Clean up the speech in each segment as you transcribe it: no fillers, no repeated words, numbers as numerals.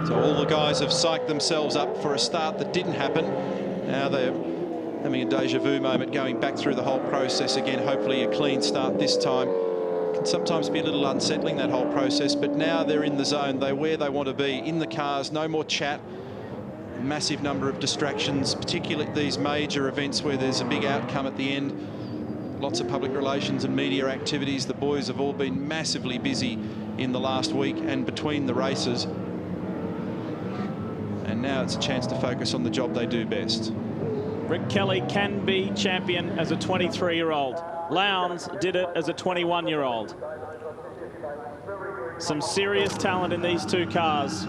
So all the guys have psyched themselves up for a start that didn't happen. Now they're having a deja vu moment, going back through the whole process again. Hopefully a clean start this time. Can sometimes be a little unsettling, that whole process, but now they're in the zone. They're where they want to be, in the cars, no more chat. Massive number of distractions, particularly at these major events where there's a big outcome at the end. Lots of public relations and media activities. The boys have all been massively busy in the last week and between the races. And now it's a chance to focus on the job they do best. Rick Kelly can be champion as a 23-year-old. Lowndes did it as a 21-year-old. Some serious talent in these two cars.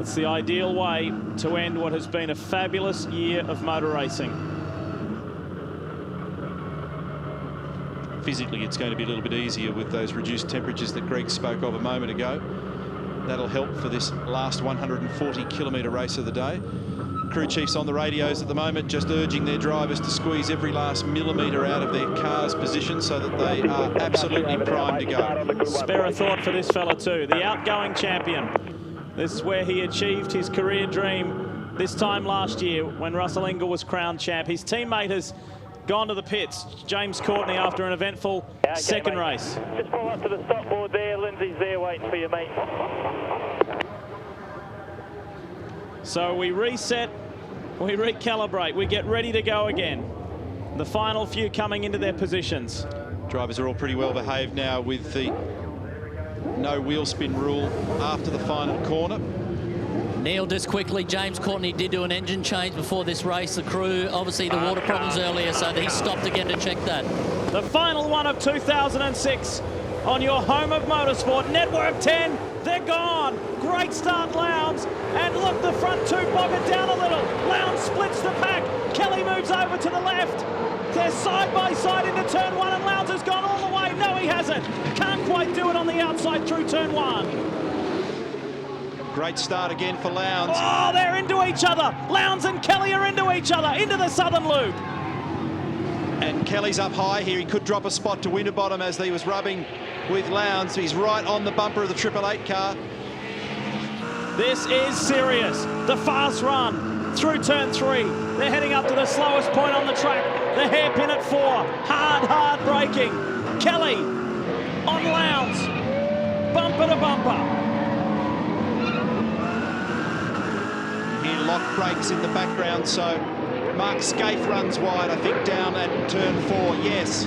It's the ideal way to end what has been a fabulous year of motor racing. Physically, it's going to be a little bit easier with those reduced temperatures that Greg spoke of a moment ago. That'll help for this last 140-kilometre race of the day. Crew chiefs on the radios at the moment just urging their drivers to squeeze every last millimetre out of their car's position so that they are absolutely primed to go. Spare a thought for this fella too, the outgoing champion. This is where he achieved his career dream this time last year when Russell Ingall was crowned champ. His teammate has gone to the pits, James Courtney, after an eventful second race. Just pull up to the stop board there. Lindsay's there waiting for you, mate. So we reset, we recalibrate, we get ready to go again. The final few coming into their positions. Drivers are all pretty well behaved now with the no wheel spin rule after the final corner. Neil, just quickly, James Courtney did do an engine change before this race. The crew, obviously the water problems earlier, so he stopped again to check that. The final one of 2006 on your home of motorsport. Network 10, they're gone. Great start, Lowndes. And look, the front two bog it down a little. Lowndes splits the pack. Kelly moves over to the left. They're side by side into turn one, and Lowndes has gone all the way. No, he hasn't. Can't quite do it on the outside through turn one. Great start again for Lowndes. Oh, they're into each other. Lowndes and Kelly are into each other, into the southern loop. And Kelly's up high here. He could drop a spot to Winterbottom as he was rubbing with Lowndes. He's right on the bumper of the 888 car. This is serious. The fast run through turn three. They're heading up to the slowest point on the track. The hairpin at 4. Hard braking. Kelly on Lowndes. Bumper to bumper. Here, lock brakes in the background, so Mark Scaife runs wide, I think, down at turn 4, yes.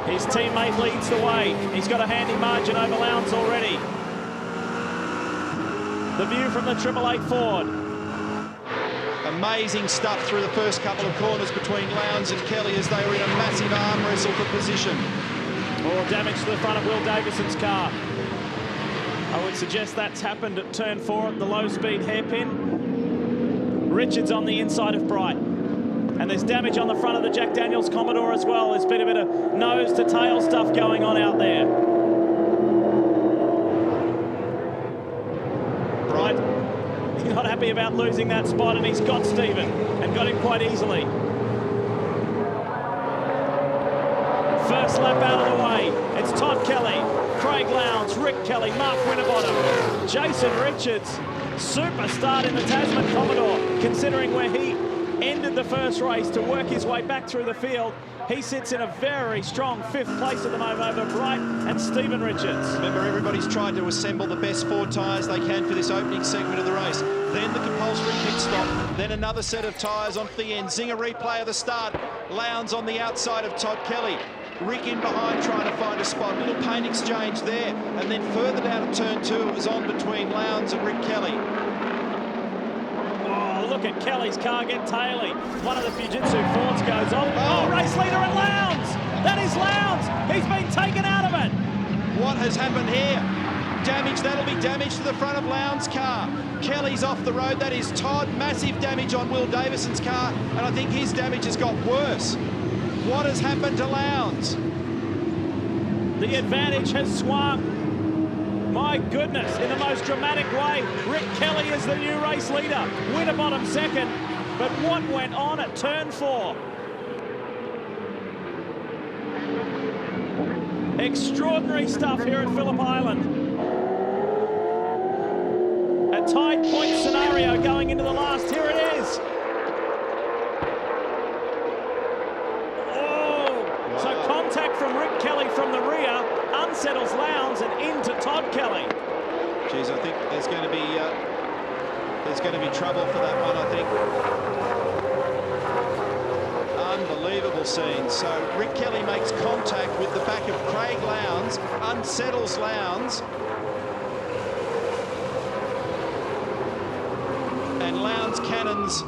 His teammate leads the way. He's got a handy margin over Lowndes already. The view from the 888 Ford. Amazing stuff through the first couple of corners between Lowndes and Kelly as they were in a massive arm wrestle for position. More damage to the front of Will Davison's car. I would suggest that's happened at turn 4 at the low-speed hairpin. Richards on the inside of Bright. And there's damage on the front of the Jack Daniels Commodore as well. There's been a bit of nose-to-tail stuff going on out there. Bright, he's not happy about losing that spot, and he's got Stephen, and got him quite easily. First lap out of the way. It's Todd Kelly, Craig Lowndes, Rick Kelly, Mark Winterbottom, Jason Richards. Super start in the Tasman Commodore, considering where he ended the first race to work his way back through the field. He sits in a very strong 5th place at the moment over Bright and Stephen Richards. Remember, everybody's tried to assemble the best Ford tyres they can for this opening segment of the race. Then the compulsory pit stop, then another set of tyres onto the end. Zinger replay of the start. Lowndes on the outside of Todd Kelly. Rick in behind trying to find a spot. Little paint exchange there. And then further down at turn 2, it was on between Lowndes and Rick Kelly. Oh, look at Kelly's car get taily. One of the Fujitsu Fords goes off. Oh, race leader at Lowndes. That is Lowndes. He's been taken out of it. What has happened here? Damage, that'll be damage to the front of Lowndes' car. Kelly's off the road. That is Todd. Massive damage on Will Davison's car. And I think his damage has got worse. What has happened to Lowndes? The advantage has swung. My goodness, in the most dramatic way. Rick Kelly is the new race leader. Winterbottom second. But what went on at turn 4? Extraordinary stuff here at Phillip Island. A tied point scenario going into the last. Here it is. Oh, wow. So contact from Rick Kelly from the rear, unsettles Lowndes and into Todd Kelly. Geez, I think there's going to be trouble for that one, I think. Unbelievable scene. So Rick Kelly makes contact with the back of Craig Lowndes, unsettles Lowndes. And Lowndes cannons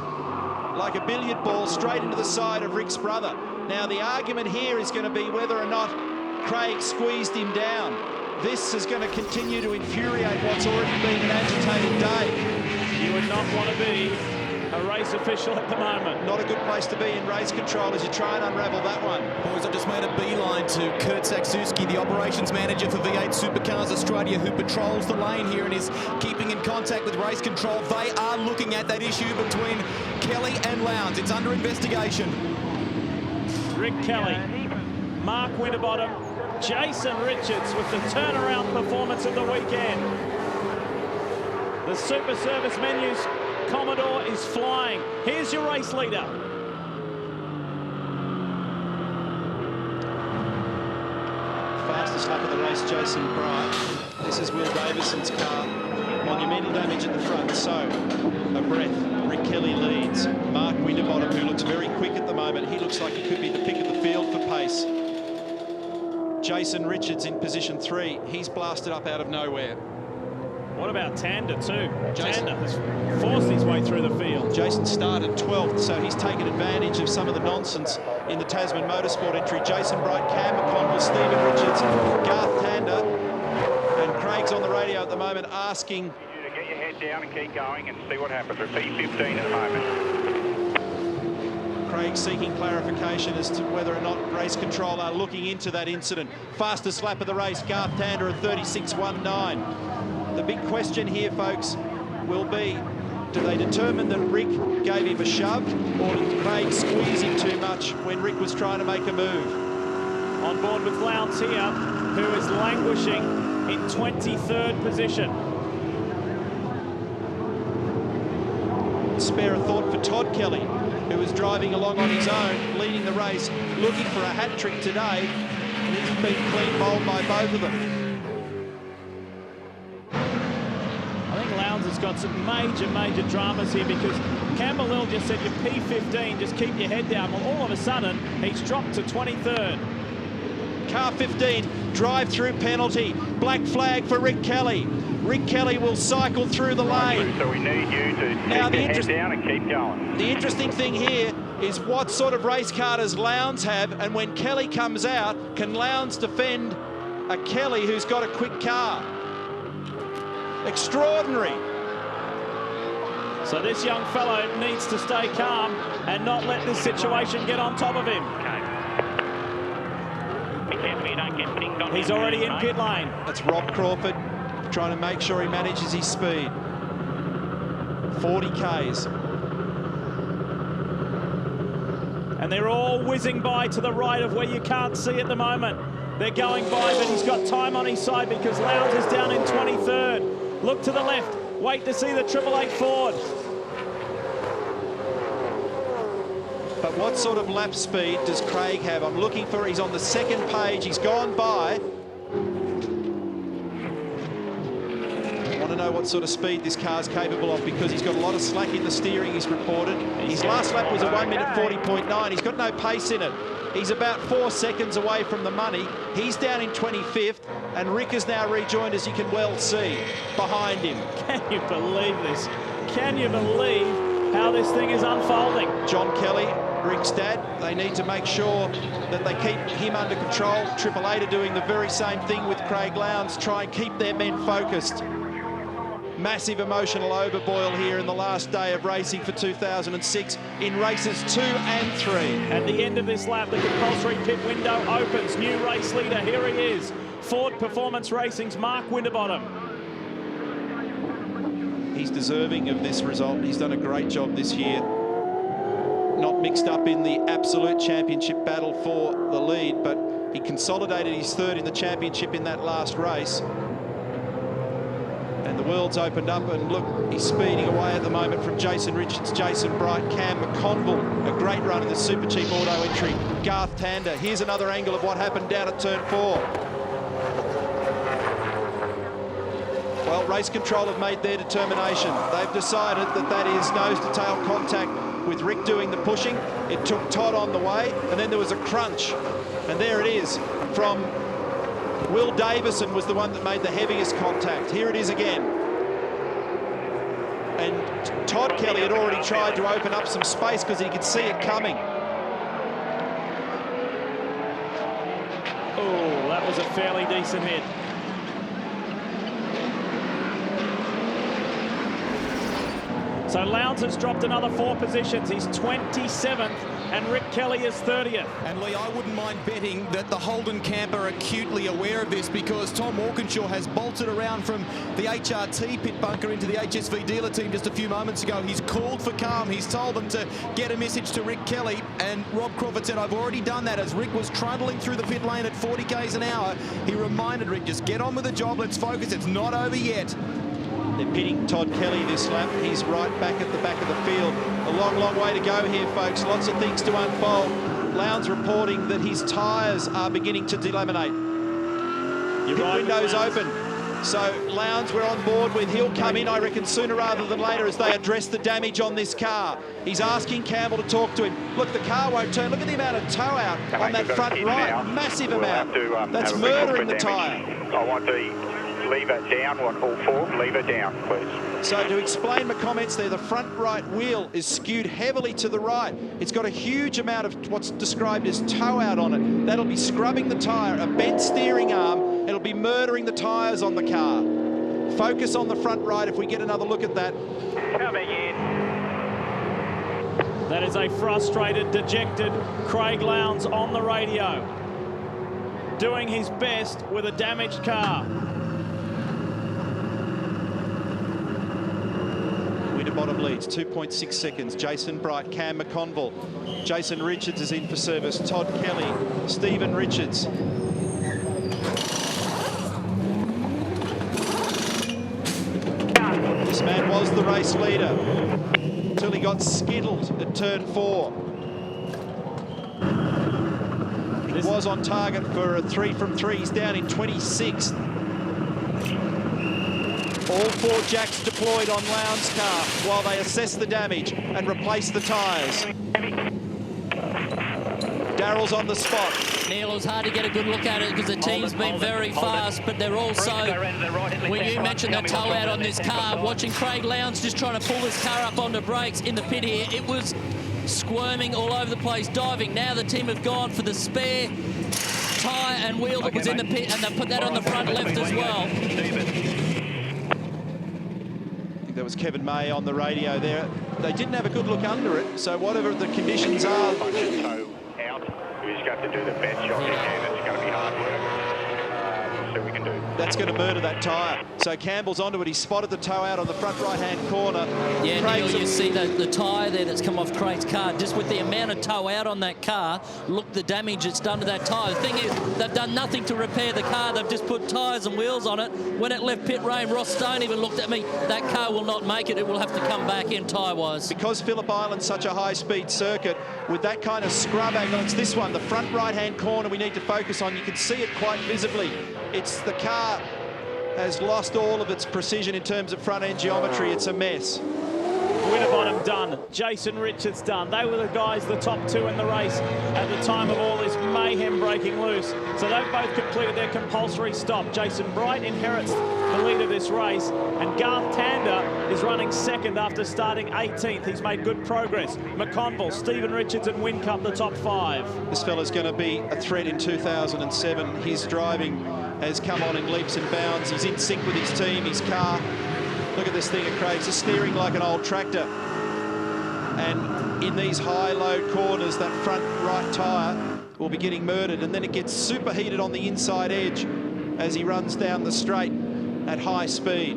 like a billiard ball straight into the side of Rick's brother. Now the argument here is going to be whether or not Craig squeezed him down. This is going to continue to infuriate what's already been an agitated day. You would not want to be a race official at the moment. Not a good place to be in race control as you try and unravel that one. Boys, I've just made a beeline to Kurt Saksuski, the operations manager for V8 Supercars Australia, who patrols the lane here and is keeping in contact with race control. They are looking at that issue between Kelly and Lowndes. It's under investigation. Rick Kelly, Mark Winterbottom, Jason Richards with the turnaround performance of the weekend. The Super Service Menus Commodore is flying. Here's your race leader. Fastest lap of the race, Jason Bright. This is Will Davison's car. Monumental damage at the front, so a breath. Rick Kelly leads. Mark Winterbottom, who looks very quick at the moment. He looks like he could be the pick of the field for pace. Jason Richards in position 3. He's blasted up out of nowhere. What about Tander too? Tander has forced his way through the field. Jason started 12th, so he's taken advantage of some of the nonsense in the Tasman Motorsport entry. Jason Bright, Cam McConville, Stephen Richards, Garth Tander, and Craig's on the radio at the moment asking... Get your head down and keep going and see what happens. We're P15 at the moment. Craig seeking clarification as to whether or not race control are looking into that incident. Fastest lap of the race, Garth Tander at 36.19. The big question here, folks, will be, do they determine that Rick gave him a shove, or did Craig squeeze him too much when Rick was trying to make a move? On board with Lowndes here, who is languishing in 23rd position. Spare a thought for Todd Kelly, who is driving along on his own, leading the race, looking for a hat trick today, and he's been clean bowled by both of them. Has got some major dramas here because Campbell Hill just said you're P15, just keep your head down. Well, all of a sudden, he's dropped to 23rd. Car 15, drive-through penalty. Black flag for Rick Kelly. Rick Kelly will cycle through the lane. So we need you to keep your head down and keep going. The interesting thing here is what sort of race car does Lowndes have, and when Kelly comes out, can Lowndes defend a Kelly who's got a quick car? Extraordinary. So this young fellow needs to stay calm and not let this situation get on top of him. He's already in pit lane. That's Rob Crawford trying to make sure he manages his speed. 40 Ks. And they're all whizzing by to the right of where you can't see at the moment. They're going by, but he's got time on his side because Lowndes is down in 23rd. Look to the left. Wait to see the 888 Ford. But what sort of lap speed does Craig have? I'm looking for, he's on the second page. He's gone by. I want to know what sort of speed this car's capable of because he's got a lot of slack in the steering, he's reported. His last lap was a 1 minute 40.9. He's got no pace in it. He's about 4 seconds away from the money. He's down in 25th, and Rick has now rejoined, as you can well see, behind him. Can you believe this? Can you believe how this thing is unfolding? John Kelly, Rick's dad, they need to make sure that they keep him under control. 888 are doing the very same thing with Craig Lowndes, try and keep their men focused. Massive emotional overboil here in the last day of racing for 2006 in races 2 and 3. At the end of this lap, the compulsory pit window opens. New race leader, here he is. Ford Performance Racing's Mark Winterbottom. He's deserving of this result. He's done a great job this year. Not mixed up in the absolute championship battle for the lead, but He consolidated his third in the championship in that last race. And the world's opened up, and look, he's speeding away at the moment from Jason Richards, Jason Bright, Cam McConville. A great run in the Super Cheap Auto entry. Garth Tander. Here's another angle of what happened down at turn 4. Well, race control have made their determination. They've decided that that is nose-to-tail contact with Rick doing the pushing. It took Todd on the way, and then there was a crunch. And there it is from Will Davison was the one that made the heaviest contact. Here it is again. And Todd Kelly had already tried to open up some space because he could see it coming. Oh, that was a fairly decent hit. So Lowndes has dropped another 4 positions. He's 27th, and Rick Kelly is 30th. And Lee, I wouldn't mind betting that the Holden camp are acutely aware of this, because Tom Walkinshaw has bolted around from the HRT pit bunker into the HSV dealer team just a few moments ago. He's called for calm. He's told them to get a message to Rick Kelly, and Rob Crawford said, I've already done that. As Rick was trundling through the pit lane at 40 k's an hour, he reminded Rick, just get on with the job, let's focus, it's not over yet. They're pitting Todd Kelly this lap. He's right back at the back of the field. A long, long way to go here, folks. Lots of things to unfold. Lowndes reporting that his tyres are beginning to delaminate. Pit windows open. So Lowndes, we're on board with. He'll come in, I reckon, sooner rather than later as they address the damage on this car. He's asking Campbell to talk to him. Look, the car won't turn. Look at the amount of tow out on that front right. Massive amount. That's murdering the tyre. I want the lever down, want all 4, lever down, please. So to explain my comments there, the front right wheel is skewed heavily to the right. It's got a huge amount of what's described as tow out on it. That'll be scrubbing the tyre, a bent steering arm. It'll be murdering the tyres on the car. Focus on the front right if we get another look at that. Coming in. That is a frustrated, dejected Craig Lowndes on the radio, doing his best with a damaged car. Bottom leads, 2.6 seconds. Jason Bright, Cam McConville. Jason Richards is in for service. Todd Kelly, Stephen Richards. This man was the race leader until he got skittled at turn 4. He was on target for a 3 from 3. He's down in 26th. All 4 jacks deployed on Lowndes' car while they assess the damage and replace the tyres. Darrell's on the spot. Neil, it was hard to get a good look at it because the team's been very fast, but they're also, when you mentioned the tow out on this car, watching Craig Lowndes just trying to pull this car up onto brakes in the pit here, it was squirming all over the place, diving. Now the team have gone for the spare tyre and wheel that was in the pit, and they've put that on the front left as well. There was Kevin May on the radio there. They didn't have a good look under it, so whatever the conditions are. Toe out. We just got to do the best shot we can. It's going to be hard work. See what we can do. That's going to murder that tyre. So Campbell's onto it. He spotted the tow out on the front right-hand corner. Yeah, Neil, you see the tyre there that's come off Craig's car. Just with the amount of tow out on that car, look the damage it's done to that tyre. The thing is, they've done nothing to repair the car. They've just put tyres and wheels on it. When it left pit lane, Ross Stone even looked at me. That car will not make it. It will have to come back in tyre-wise. Because Phillip Island's such a high-speed circuit, with that kind of scrub angle, it's this one, the front right-hand corner we need to focus on. You can see it quite visibly. It's the car has lost all of its precision in terms of front-end geometry. It's a mess. Winterbottom done. Jason Richards done. They were the guys, the top 2 in the race at the time of all this mayhem breaking loose. So they've both completed their compulsory stop. Jason Bright inherits the lead of this race, and Garth Tander is running second after starting 18th. He's made good progress. McConville, Stephen Richards and Whincup the top 5. This fella's going to be a threat in 2007. His driving has come on in leaps and bounds. He's in sync with his team, his car. Look at this thing at Craig's, just steering like an old tractor. And in these high-load corners, that front right tyre will be getting murdered, and then it gets superheated on the inside edge as he runs down the straight at high speed.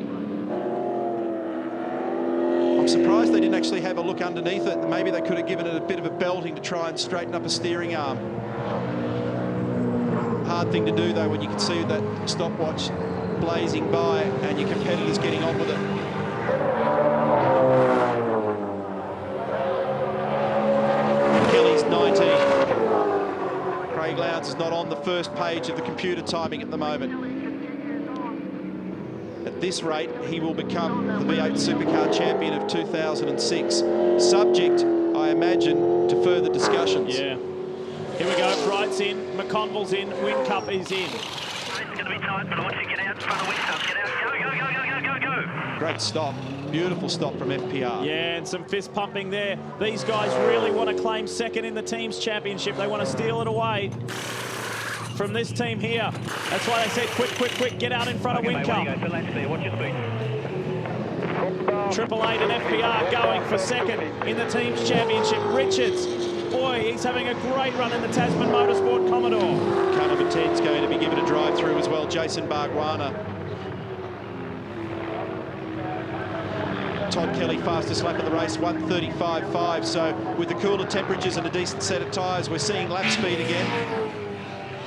I'm surprised they didn't actually have a look underneath it. Maybe they could have given it a bit of a belting to try and straighten up a steering arm. hard thing to do, though, when you can see that stopwatch blazing by and your competitors getting on with it. Kelly's 19. Craig Lowndes is not on the first page of the computer timing at the moment. At this rate, he will become the V8 Supercar champion of 2006, subject, I imagine, to further discussions. Yeah. Here we go. Bright's in. McConville's in. Whincup is in. It's going to be tight, but I want you to get out in front of Whincup. Get out. Go, go, go, go, go, go, go. Great stop. Beautiful stop from FPR. Yeah, and some fist pumping there. These guys really want to claim second in the team's championship. They want to steal it away from this team here. That's why they said quick, quick, quick, get out in front of Whincup. Watch your speed. Triple Eight and FPR going for second in the team's championship. Richards, boy, he's having a great run in the Tasman Motorsport Commodore. Car number 10 is going to be given a drive-through as well, Jason Bargwana. Todd Kelly, fastest lap of the race, 1:35.5. So with the cooler temperatures and a decent set of tyres, we're seeing lap speed again.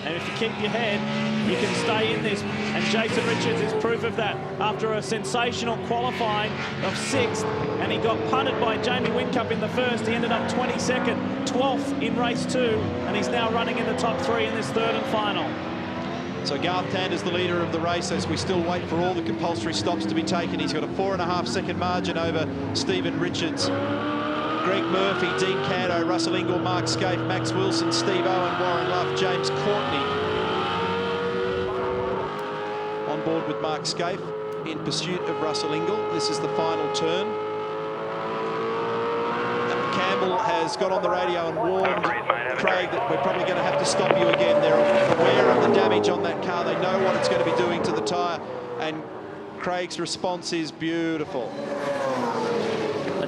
And if you keep your head, you can stay in this. And Jason Richards is proof of that. After a sensational qualifying of 6th, and he got punted by Jamie Whincup in the first, he ended up 22nd, 12th in race 2, and he's now running in the top 3 in this third and final. So Garth Tander's the leader of the race as we still wait for all the compulsory stops to be taken. He's got a 4.5-second margin over Stephen Richards. Greg Murphy, Dean Caddo, Russell Ingall, Mark Scaife, Max Wilson, Steve Owen, Warren Luff, James Courtney. On board with Mark Scaife in pursuit of Russell Ingall. This is the final turn. Campbell has got on the radio and warned Craig that we're probably going to have to stop you again. They're aware of the damage on that car. They know what it's going to be doing to the tyre. And Craig's response is beautiful.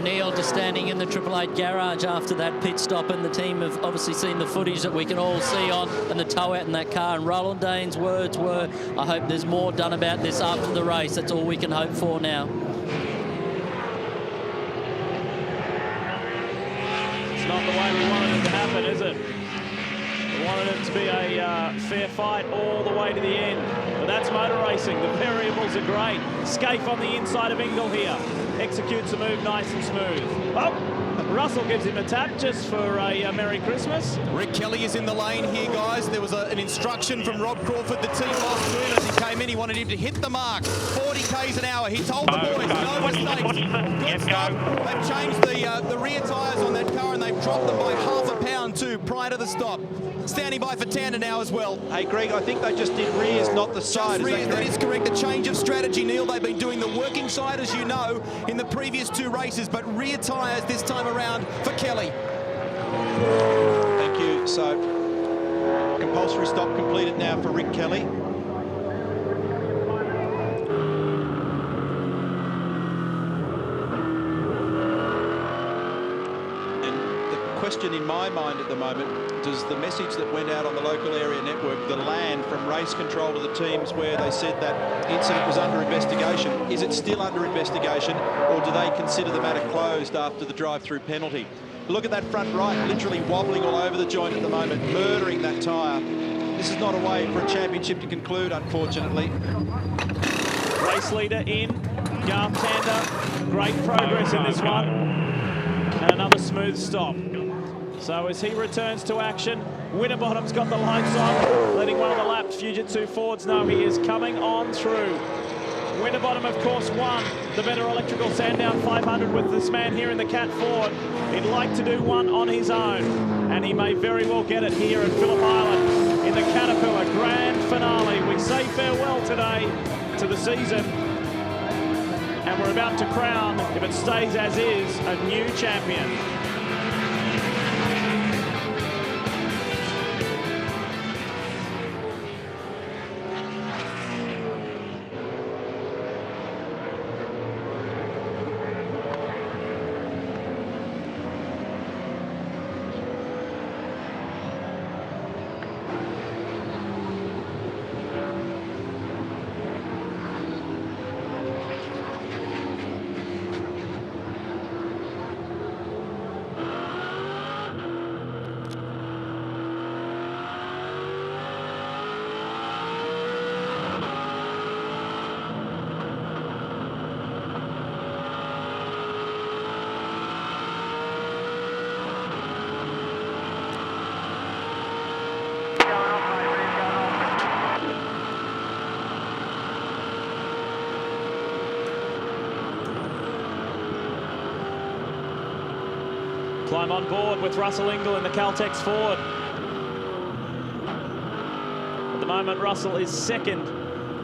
Neil just standing in the Triple Eight garage after that pit stop, and the team have obviously seen the footage that we can all see on and the tow out in that car. And Roland Dane's words were, I hope there's more done about this after the race. That's all we can hope for now. It's not the way we wanted it to happen, is it? We wanted it to be a fair fight all the way to the end. But that's motor racing. The variables are great. Scaife on the inside of Ingall here. Executes the move nice and smooth. Oh, Russell gives him a tap just for a Merry Christmas. Rick Kelly is in the lane here, guys. There was an instruction from Rob Crawford. The team lost to him as he came in. He wanted him to hit the mark. 40 k's an hour. He told the boys, no mistakes. Good stop. They've changed the rear tyres on that car, and they've dropped them by ½ pound too prior to the stop. Standing by for Tander now as well. Hey, Greg, I think they just did rears, not the side. Just rears, that is correct. A change of strategy, Neil. They've been doing the working side, as you know, in the previous 2 races, but rear tyres this time around for Kelly. Thank you. So, compulsory stop completed now for Rick Kelly. Question in my mind at the moment, does the message that went out on the local area network, the LAN from race control to the teams where they said that incident was under investigation, is it still under investigation, or do they consider the matter closed after the drive-through penalty? Look at that front right, literally wobbling all over the joint at the moment, murdering that tyre. This is not a way for a championship to conclude, unfortunately. Race leader in, Garth Tander. Great progress in this one. And another smooth stop. So as he returns to action, Winterbottom's got the lights on, letting one of the lapped Fujitsu Fords know he is coming on through. Winterbottom, of course, won the Better Electrical Sandown 500 with this man here in the Cat Ford. He'd like to do one on his own, and he may very well get it here at Phillip Island in the Caterpillar Grand Finale. We say farewell today to the season, and we're about to crown, if it stays as is, a new champion. Climb on board with Russell Ingall in the Caltex Ford. At the moment, Russell is second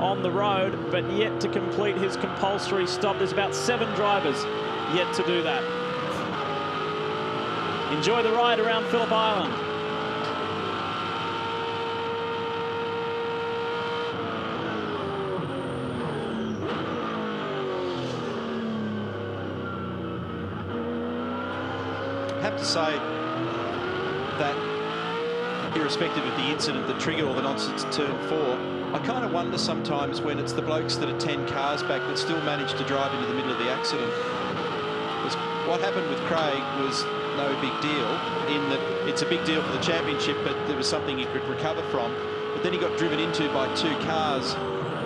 on the road, but yet to complete his compulsory stop. There's about 7 drivers yet to do that. Enjoy the ride around Phillip Island. I have to say that, irrespective of the incident that triggered all the nonsense at turn 4, I kind of wonder sometimes when it's the blokes that are 10 cars back that still manage to drive into the middle of the accident. Because what happened with Craig was no big deal, in that it's a big deal for the championship, but there was something he could recover from. But then he got driven into by 2 cars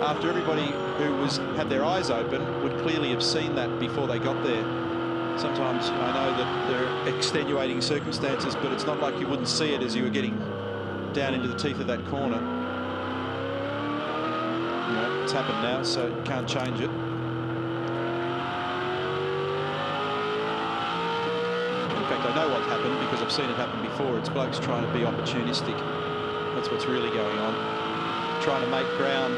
after everybody who had their eyes open would clearly have seen that before they got there. Sometimes I know that there are extenuating circumstances, but it's not like you wouldn't see it as you were getting down into the teeth of that corner. You know, it's happened now, so you can't change it. In fact, I know what's happened because I've seen it happen before. It's blokes trying to be opportunistic. That's what's really going on. Trying to make ground.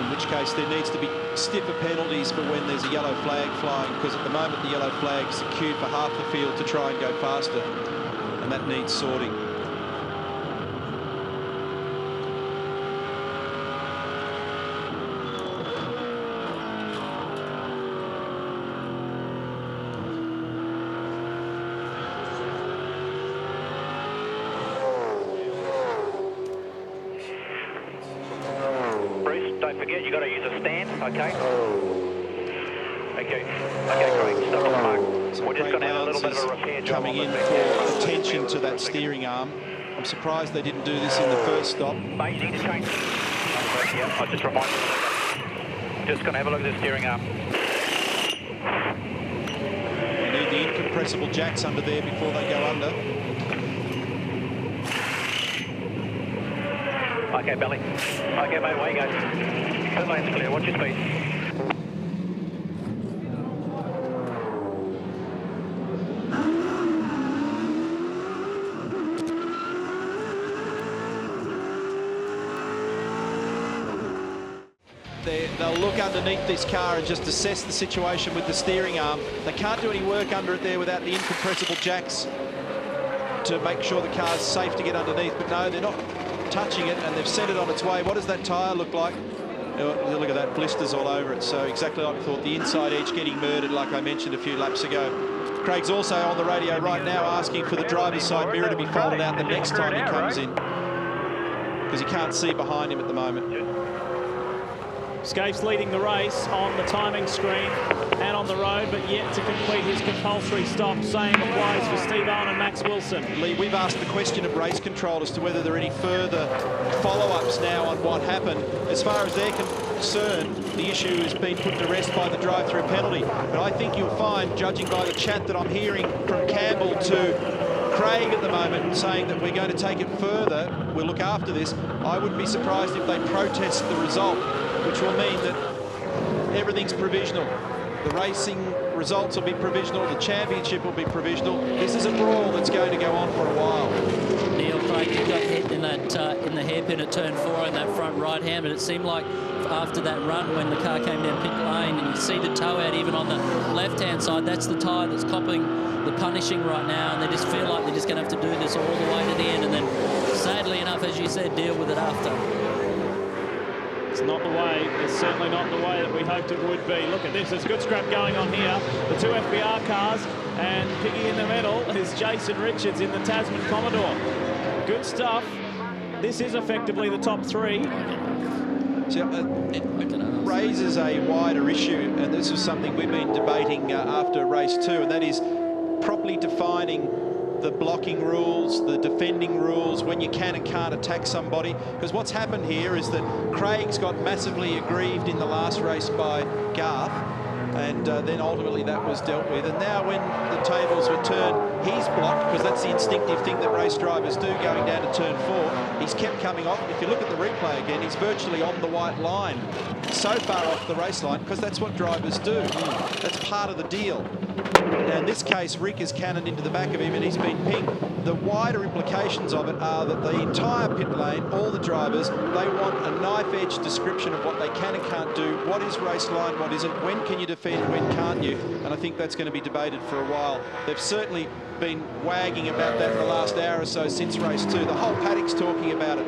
In which case there needs to be stiffer penalties for when there's a yellow flag flying, because at the moment the yellow flag's queued for half the field to try and go faster, and that needs sorting. Don't forget, you've got to use a stand, okay? Okay, Craig, stop on the mark. So We're just going to have a little bit of a repair job coming in for attention to that steering arm. I'm surprised they didn't do this in the first stop. Mate, you need to change. Yeah, I'll just remind you. Just going to have a look at the steering arm. You need the incompressible jacks under there before they go under. Okay, belly. Okay, mate, away you go. Pit lane's clear, watch your speed. They'll look underneath this car and just assess the situation with the steering arm. They can't do any work under it there without the incompressible jacks to make sure the car's safe to get underneath. But no, they're not touching it, and they've sent it on its way. What does that tyre look like? Oh, look at that, blisters all over it. So exactly like we thought, the inside edge getting murdered, like I mentioned a few laps ago. Craig's also on the radio right now asking for the driver's side mirror to be folded out the next time he comes in, because he can't see behind him at the moment. Scapes leading the race on the timing screen and on the road, but yet to complete his compulsory stop. Same applies for Steve Owen and Max Wilson. Lee, we've asked the question of race control as to whether there are any further follow-ups now on what happened. As far as they're concerned, the issue has been put to rest by the drive-through penalty. But I think you'll find, judging by the chat that I'm hearing from Campbell to Craig at the moment, saying that we're going to take it further, we'll look after this. I wouldn't be surprised if they protest the result, which will mean that everything's provisional. The racing results will be provisional, the championship will be provisional. This is a brawl that's going to go on for a while. Neil, Craig, you got hit in that in the hairpin at turn 4 in that front right hand, but it seemed like after that run when the car came down pit lane and you see the toe out even on the left-hand side, that's the tyre that's copping the punishing right now, and they just feel like they're just going to have to do this all the way to the end, and then sadly enough, as you said, deal with it after. It's not the way, it's certainly not the way that we hoped it would be. Look at this, there's good scrap going on here. The 2 FBR cars, and Piggy in the middle is Jason Richards in the Tasman Commodore. Good stuff. This is effectively the top 3. So, it raises a wider issue, and this is something we've been debating after race 2, and that is properly defining the blocking rules, the defending rules, when you can and can't attack somebody. Because what's happened here is that Craig's got massively aggrieved in the last race by Garth, and then ultimately that was dealt with. And now when the tables were turned, he's blocked, because that's the instinctive thing that race drivers do going down to turn 4. He's kept coming off. If you look at the replay again, he's virtually on the white line, so far off the race line, because that's what drivers do. That's part of the deal. Now, in this case, Rick is cannoned into the back of him and he's been pinged. The wider implications of it are that the entire pit lane, all the drivers, they want a knife-edge description of what they can and can't do, what is race line, what isn't, when can you defend, when can't you, and I think that's going to be debated for a while. They've certainly been wagging about that in the last hour or so since race 2. The whole paddock's talking about it.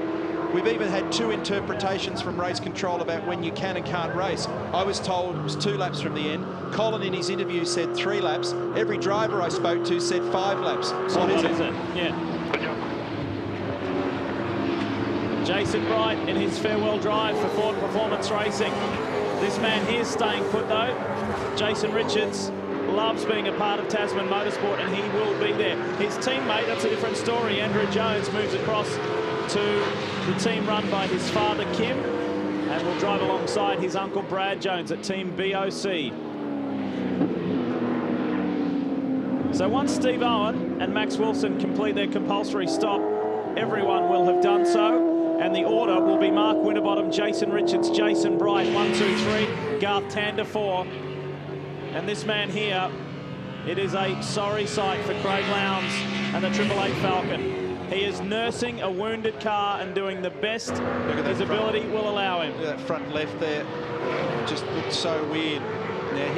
We've even had 2 interpretations from race control about when you can and can't race. I was told it was 2 laps from the end. Colin in his interview said 3 laps. Every driver I spoke to said 5 laps. So what is it? Yeah. Jason Bright in his farewell drive for Ford Performance Racing. This man here's staying put though. Jason Richards loves being a part of Tasman Motorsport and he will be there. His teammate, that's a different story. Andrew Jones moves across to the team run by his father Kim and will drive alongside his uncle Brad Jones at Team BOC. So once Steve Owen and Max Wilson complete their compulsory stop, everyone will have done so, and the order will be Mark Winterbottom, Jason Richards, Jason Bright 1, 2, 3, Garth Tander 4, and this man here, it is a sorry sight for Craig Lowndes and the 888 Falcon. He is nursing a wounded car and doing the best his ability will allow him. That front left there just looked so weird. Now,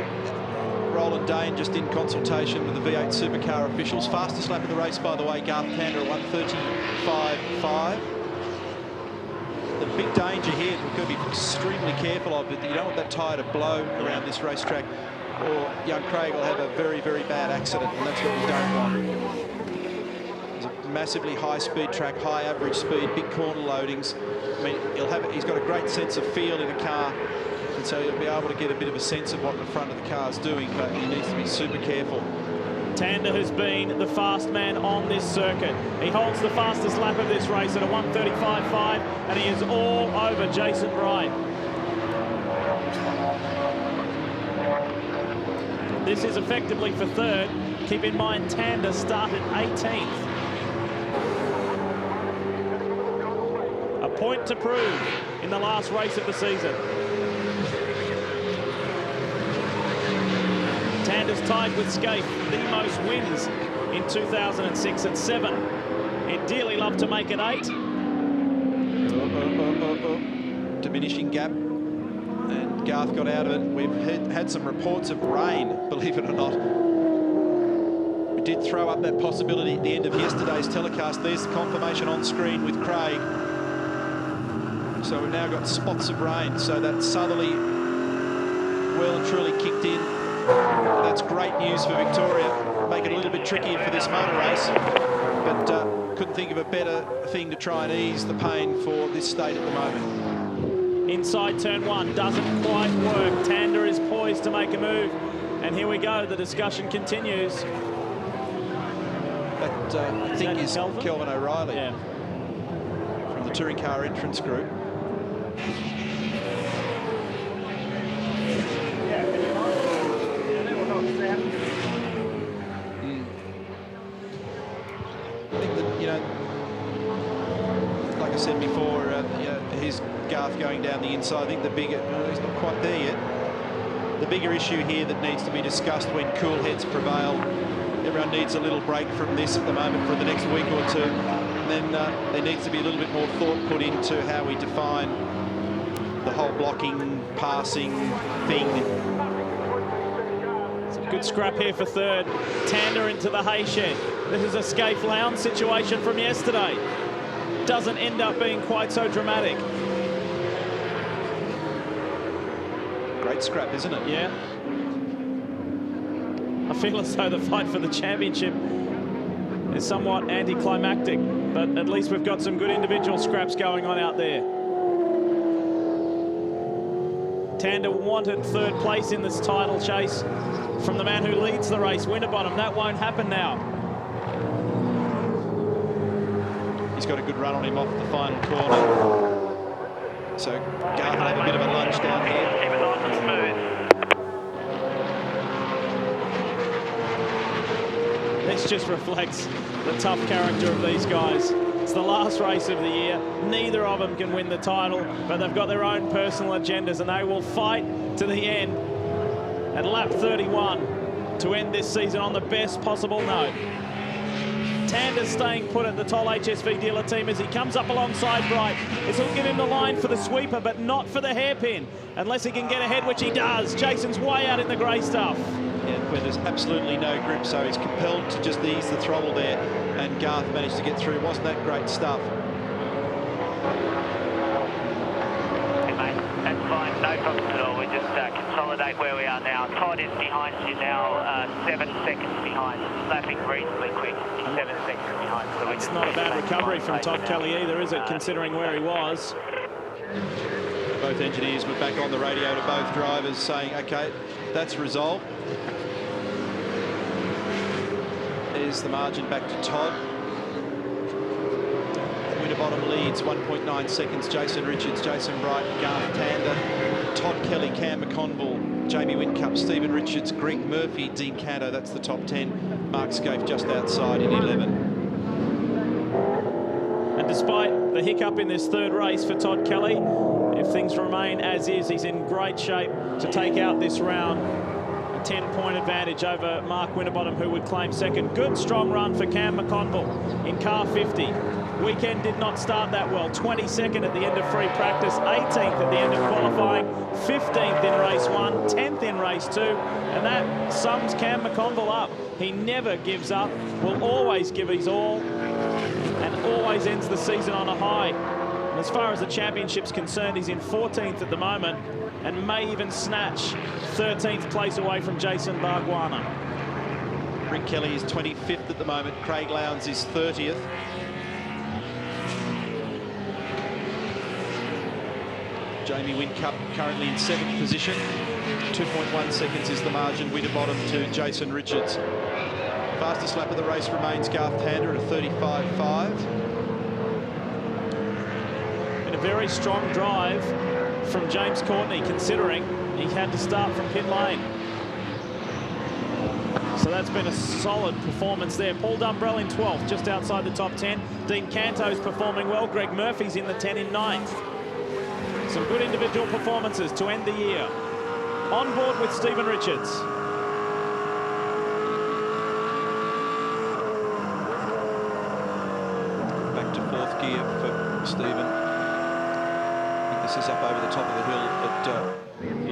Roland Dane just in consultation with the V8 Supercar officials. Fastest lap of the race, by the way, Garth Tander at 1:35.5. The big danger here, we've got to be extremely careful of it. You don't want that tyre to blow around this racetrack, or young Craig will have a very, very bad accident, and that's what we don't want. Massively high-speed track, high average speed, big corner loadings. I mean, he's got a great sense of feel in a car, and so he'll be able to get a bit of a sense of what the front of the car's doing, but he needs to be super careful. Tander has been the fast man on this circuit. He holds the fastest lap of this race at a 1:35.5, and he is all over Jason Bright. This is effectively for third. Keep in mind, Tander started 18th. A point to prove in the last race of the season. Tander's tied with Scaife, the most wins in 2006 at 7. He'd dearly love to make it 8. Diminishing gap, and Garth got out of it. We've had some reports of rain, believe it or not. We did throw up that possibility at the end of yesterday's telecast. There's the confirmation on screen with Craig. So we've now got spots of rain, so that southerly well and truly kicked in. That's great news for Victoria. Make it a little bit trickier for this motor race, but couldn't think of a better thing to try and ease the pain for this state at the moment. Inside turn 1 doesn't quite work. Tander is poised to make a move, and here we go. The discussion continues. That I think is Kelvin O'Reilly, yeah, from the touring car entrance group. I think that, you know, like I said before, you know, here's Garth going down the inside. I think the bigger, he's not quite there yet. The bigger issue here that needs to be discussed when cool heads prevail. Everyone needs a little break from this at the moment for the next week or two. And then there needs to be a little bit more thought put into how we define the whole blocking, passing thing. Some good scrap here for third. Tander into the hay shed. This is a Scaife Lowndes situation from yesterday. Doesn't end up being quite so dramatic. Great scrap, isn't it? Yeah. I feel as though the fight for the championship is somewhat anticlimactic, but at least we've got some good individual scraps going on out there. Tander wanted third place in this title chase from the man who leads the race, Winterbottom. That won't happen now. He's got a good run on him off the final corner. So Garth will have a bit of a lunge down here. Keep it nice and smooth. This just reflects the tough character of these guys. It's the last race of the year. Neither of them can win the title, but they've got their own personal agendas, and they will fight to the end. At lap 31, to end this season on the best possible note. Tander's staying put at the Toll HSV dealer team as he comes up alongside Bright. This will give him the line for the sweeper, but not for the hairpin, unless he can get ahead, which he does. Jason's way out in the grey stuff. Yeah, where there's absolutely no grip, so he's compelled to just ease the throttle there, and Garth managed to get through. Wasn't that great stuff? Hey, mate, that's fine, no problems at all. We just consolidate where we are now. Todd is behind you now, 7 seconds behind. Lapping reasonably quick, he's 7 seconds behind. So it's not a bad recovery from Todd Kelly either, is it, considering where he was? Both engineers were back on the radio to both drivers saying, OK, that's resolved. There's the margin back to Todd. Winterbottom leads 1.9 seconds. Jason Richards, Jason Bright, Garth Tander, Todd Kelly, Cam McConville, Jamie Whincup, Stephen Richards, Greg Murphy, Dean Canto. That's the top 10. Mark Scaife just outside in 11. And despite the hiccup in this third race for Todd Kelly, if things remain as is, he's in great shape to take out this round. A 10-point advantage over Mark Winterbottom, who would claim second. Good, strong run for Cam McConville in car 50. Weekend did not start that well. 22nd at the end of free practice, 18th at the end of qualifying, 15th in race 1, 10th in race 2, and that sums Cam McConville up. He never gives up, will always give his all, and always ends the season on a high. And as far as the championship's concerned, he's in 14th at the moment and may even snatch 13th place away from Jason Bargwanna. Rick Kelly is 25th at the moment. Craig Lowndes is 30th. Jamie Whincup currently in 7th position. 2.1 seconds is the margin. Winterbottom to Jason Richards. Fastest lap of the race remains Garth Tander at a 35.5. A very strong drive from James Courtney, considering he had to start from pit lane. So that's been a solid performance there. Paul Dumbrell in 12th, just outside the top 10. Dean Canto's performing well. Greg Murphy's in the 10 in 9th. Some good individual performances to end the year. On board with Stephen Richards. Back to 4th gear for Stephen. This is up over the top of the hill, but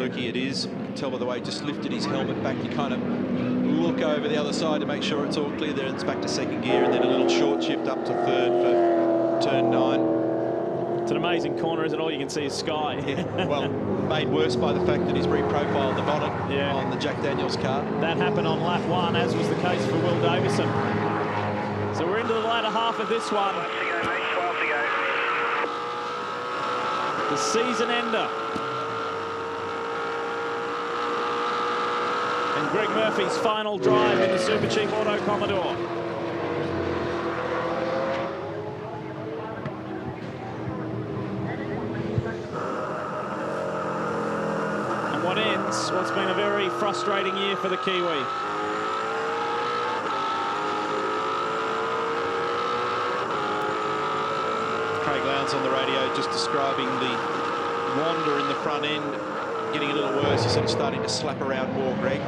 Lukey it is. You can tell by the way he just lifted his helmet back. You kind of look over the other side to make sure it's all clear there. It's back to 2nd gear, and then a little short shift up to 3rd for turn 9. It's an amazing corner, isn't it? All you can see is sky. Yeah, well, made worse by the fact that he's reprofiled the bonnet on the Jack Daniels car. That happened on lap 1, as was the case for Will Davison. So we're into the latter half of this one. 12 to go, mate, 12 to go. The season ender. And Greg Murphy's final drive in the Super Cheap Auto Commodore. And what ends what's been a very frustrating year for the Kiwi. Craig Lowndes on the radio just describing the wander in the front end, getting a little worse. He's sort of starting to slap around more, Greg.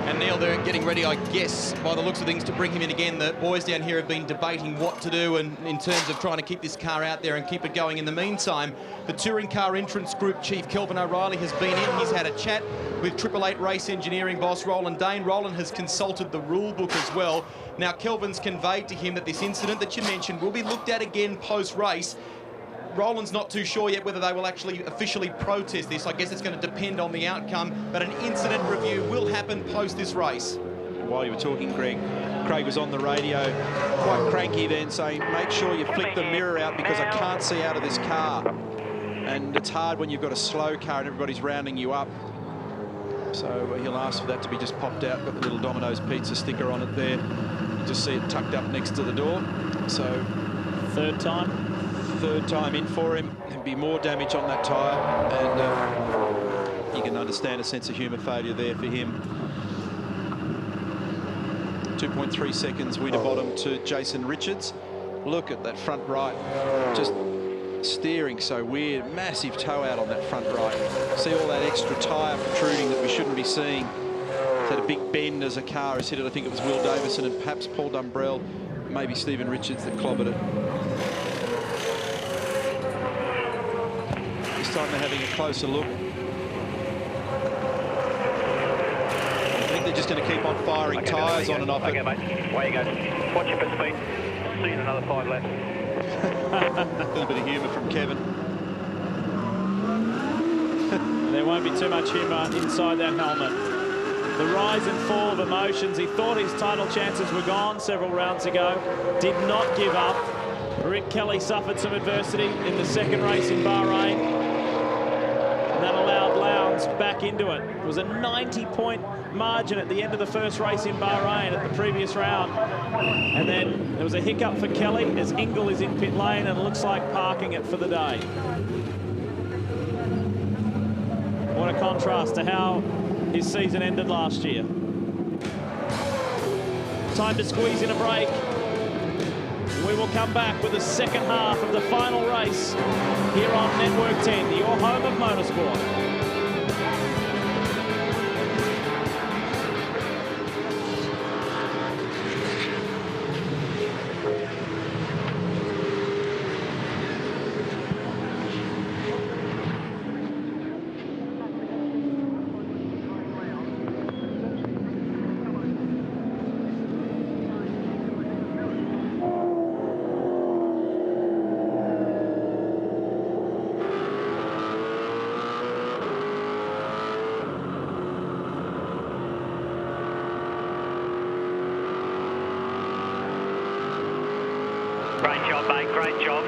And Neil, they're getting ready, I guess, by the looks of things, to bring him in again. The boys down here have been debating what to do and in terms of trying to keep this car out there and keep it going. In the meantime, the Touring Car Entrance Group Chief Kelvin O'Reilly has been in. He's had a chat with 888 Race Engineering boss Roland Dane. Roland has consulted the rule book as well. Now, Kelvin's conveyed to him that this incident that you mentioned will be looked at again post-race. Roland's not too sure yet whether they will actually officially protest this. I guess it's going to depend on the outcome, but an incident review will happen post this race. While you were talking, Greg, Craig was on the radio quite cranky then, saying, make sure you flick the mirror out because I can't see out of this car. And it's hard when you've got a slow car and everybody's rounding you up. So he'll ask for that to be just popped out. Got the little Domino's pizza sticker on it there. You just see it tucked up next to the door. So third time in for him. There'll be more damage on that tyre, and you can understand a sense of humour failure there for him. 2.3 seconds, Winterbottom to Jason Richards. Look at that front right, just steering so weird. Massive toe out on that front right. See all that extra tyre protruding that we shouldn't be seeing. had a big bend as a car has hit it. I think it was Will Davison and perhaps Paul Dumbrell, maybe Stephen Richards that clobbered it. This time they're having a closer look. I think they're just going to keep on firing tyres on and off it. Okay, mate. Away you go. Watch your for speed. See you in another 5 laps. A little bit of humour from Kevin. There won't be too much humour inside that helmet. The rise and fall of emotions. He thought his title chances were gone several rounds ago. Did not give up. Rick Kelly suffered some adversity in the second race in Bahrain. And that allowed Lowndes back into it. It was a 90-point margin at the end of the first race in Bahrain at the previous round. And then there was a hiccup for Kelly as Ingle is in pit lane and looks like parking it for the day. What a contrast to how his season ended last year. Time to squeeze in a break. We will come back with the second half of the final race here on Network 10, your home of motorsport. Great job, mate. Great job.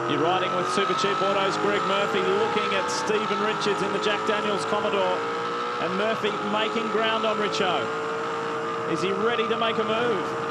You're riding with Super Cheap Autos. Greg Murphy looking at Stephen Richards in the Jack Daniels Commodore. And Murphy making ground on Richo. Is he ready to make a move?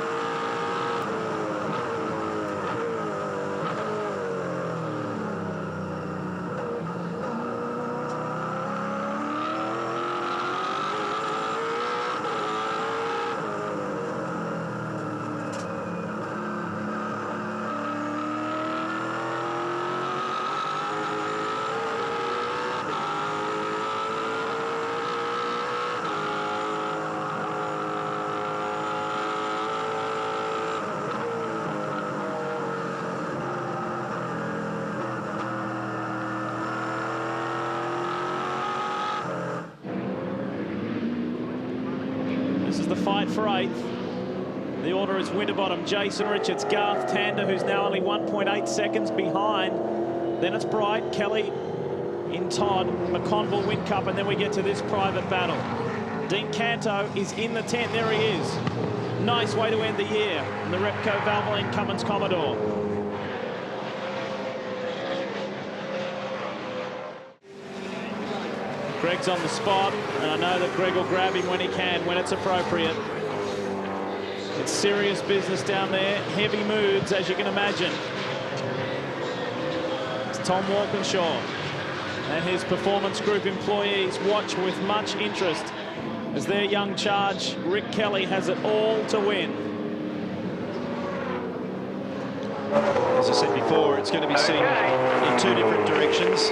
This is the fight for 8th. The order is Winterbottom, Jason Richards, Garth Tander, who's now only 1.8 seconds behind. Then it's Bright, Kelly in Todd, McConville, Whincup, and then we get to this private battle. Dean Canto is in the tent. There he is. Nice way to end the year in the Repco Valvoline Cummins Commodore. Greg's on the spot, and I know that Greg will grab him when he can, when it's appropriate. It's serious business down there, heavy moods, as you can imagine. It's Tom Walkinshaw and his performance group employees watch with much interest as their young charge, Rick Kelly, has it all to win. As I said before, it's going to be seen in two different directions.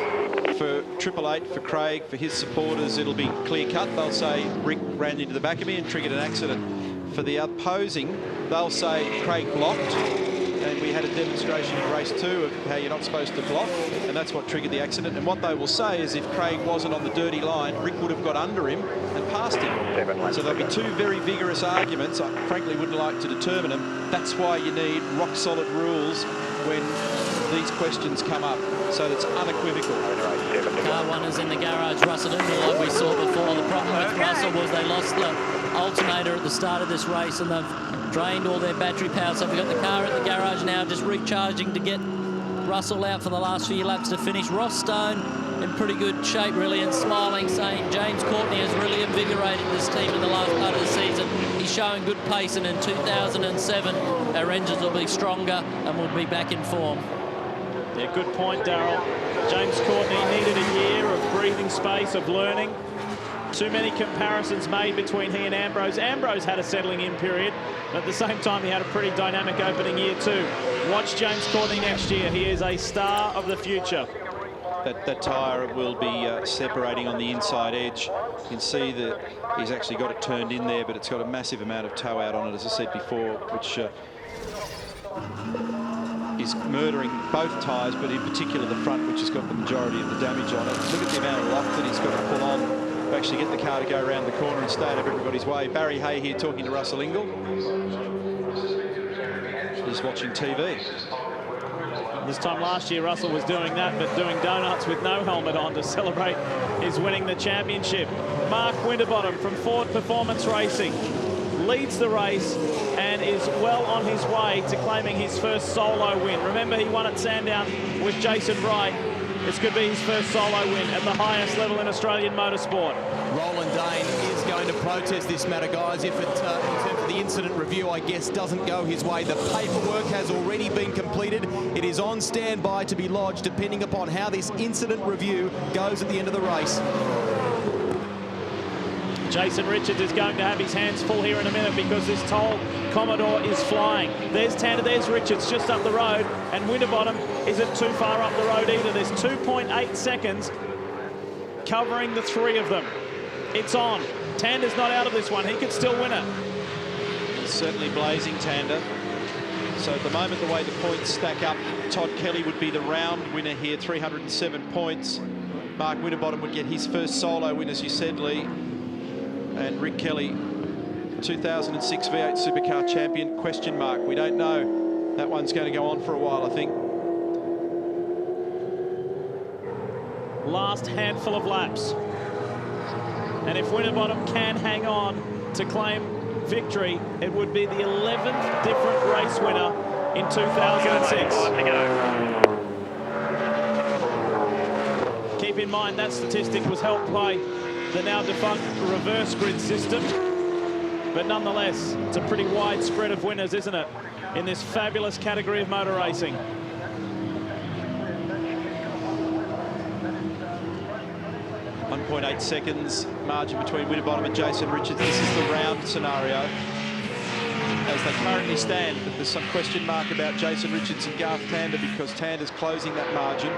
For Triple Eight, for Craig, for his supporters, it'll be clear-cut. They'll say Rick ran into the back of me and triggered an accident. For the opposing, they'll say Craig blocked, and we had a demonstration in race 2 of how you're not supposed to block, and that's what triggered the accident. And what they will say is if Craig wasn't on the dirty line, Rick would have got under him and passed him. So there'll be two very vigorous arguments. I frankly wouldn't like to determine them. That's why you need rock-solid rules when these questions come up, so that's unequivocal. Car 1 is in the garage, Russell Ingall, like we saw before. The problem with Russell was they lost the alternator at the start of this race, and they've drained all their battery power. So we've got the car at the garage now, just recharging to get Russell out for the last few laps to finish. Ross Stone in pretty good shape, really, and smiling, saying James Courtney has really invigorated this team in the last part of the season. He's showing good pace, and in 2007, our engines will be stronger and we'll be back in form. Yeah, good point, Darryl. James Courtney needed a year of breathing space, of learning. Too many comparisons made between he and Ambrose. Ambrose had a settling-in period, but at the same time, he had a pretty dynamic opening year too. Watch James Courtney next year. He is a star of the future. That tyre will be separating on the inside edge. You can see that he's actually got it turned in there, but it's got a massive amount of tow out on it, as I said before, which is murdering both tyres, but in particular the front, which has got the majority of the damage on it. Look at the amount of lock that he's got to pull on to actually get the car to go around the corner and stay out of everybody's way. Barry Hay here talking to Russell Ingall. He's watching TV. This time last year, Russell was doing that, but doing donuts with no helmet on to celebrate his winning the championship. Mark Winterbottom from Ford Performance Racing leads the race and is well on his way to claiming his first solo win. Remember, he won at Sandown with Jason Bright. This could be his first solo win at the highest level in Australian motorsport. Roland Dane is going to protest this matter, guys. If it, in terms of the incident review, I guess, doesn't go his way. The paperwork has already been completed. It is on standby to be lodged, depending upon how this incident review goes at the end of the race. Jason Richards is going to have his hands full here in a minute because this Toll Commodore is flying. There's Tander, there's Richards just up the road, and Winterbottom isn't too far up the road either. There's 2.8 seconds covering the three of them. It's on. Tander's not out of this one. He could still win it. He's certainly blazing, Tander. So at the moment, the way the points stack up, Todd Kelly would be the round winner here, 307 points. Mark Winterbottom would get his first solo win, as you said, Lee. And Rick Kelly, 2006 V8 Supercar champion, question mark. We don't know. That one's going to go on for a while, I think. Last handful of laps. And if Winterbottom can hang on to claim victory, it would be the 11th different race winner in 2006. Keep in mind that statistic was helped by the now defunct reverse grid system. But nonetheless, it's a pretty wide spread of winners, isn't it, in this fabulous category of motor racing. .8 seconds margin between Winterbottom and Jason Richards. This is the round scenario as they currently stand, but there's some question mark about Jason Richards and Garth Tander because Tander's closing that margin.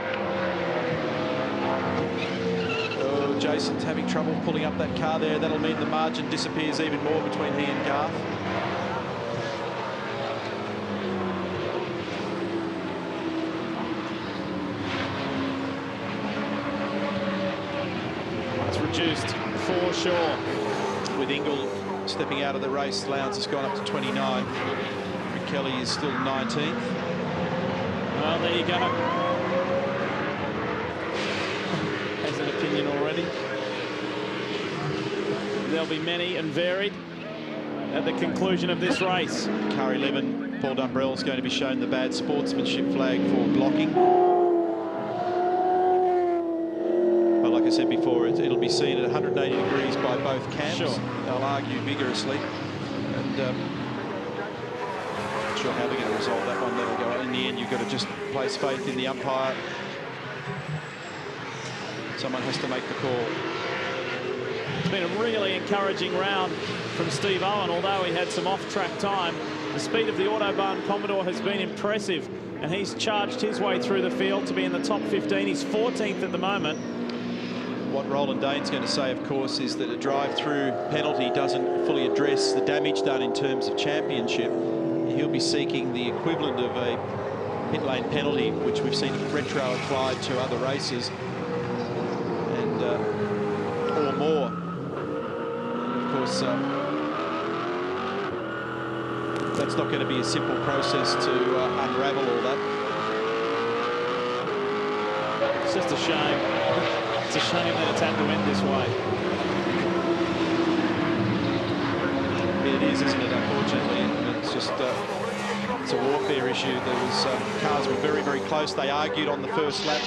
Oh, Jason's having trouble pulling up that car there. That'll mean the margin disappears even more between he and Garth. Reduced for sure. With Ingall stepping out of the race, Lowndes has gone up to 29. Rick Kelly is still 19th. Well, there you go. Has an opinion already. There'll be many and varied at the conclusion of this race. Car 11, Paul Dumbrell is going to be shown the bad sportsmanship flag for blocking. Like I said before, it'll be seen at 180 degrees by both camps. Sure. They'll argue vigorously. And not sure how they're going to resolve that one. That'll go. In the end, you've got to just place faith in the umpire. Someone has to make the call. It's been a really encouraging round from Steve Owen, although he had some off-track time. The speed of the Autobahn Commodore has been impressive, and he's charged his way through the field to be in the top 15. He's 14th at the moment. What Roland Dane's going to say, of course, is that a drive-through penalty doesn't fully address the damage done in terms of championship. He'll be seeking the equivalent of a pit lane penalty, which we've seen retro applied to other races, and or more. Of course, that's not going to be a simple process to unravel all that. It's just a shame. It's a shame that it's had to end this way. It is, isn't it, unfortunately? And it's just it's a warfare issue. There was cars were very, very close. They argued on the first lap.